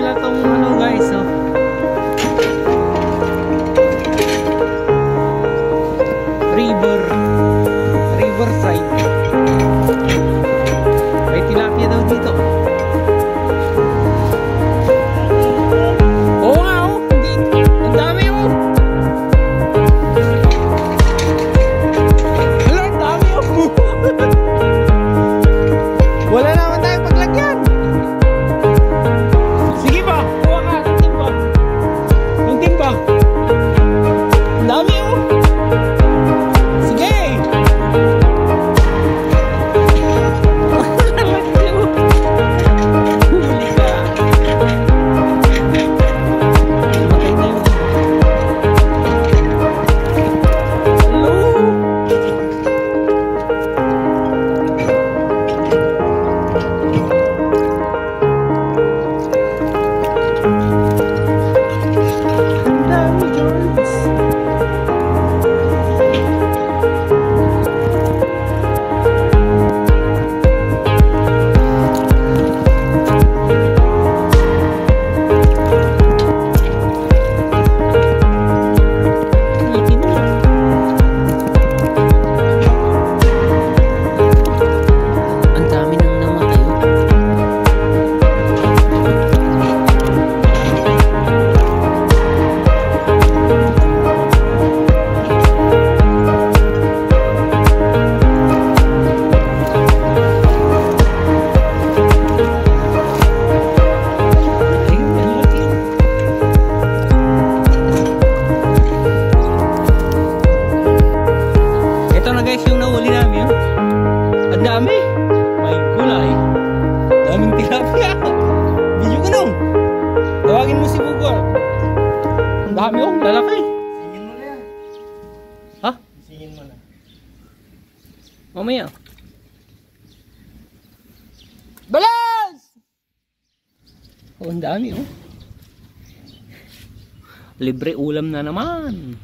nila tong ano guys, oh. Riverside. May tilapia daw dito. Oo nga, oh. Ang dami, oh. Hala, ang dami, oh. Wala naman tayong paglagyan. Sige ba? Kuha ka ng timba. Yung timba. Ang dami, oh. Sige. Huli ka. Matay na yun. Hello. Ang dami, George. Ang dami nang namatay, oh. Ayun, ang laki. Ito na guys yung nahuli namin, oh. Ang dami. May gulay. Daming tilapia. Video ka nung. Tawagin mo si Bugor. Ang dami, oh. Lalaki. Singin mo na yan. Ha? Singin mo na. Mamaya. Balas! Oh, ang dami, oh. Libre ulam na naman.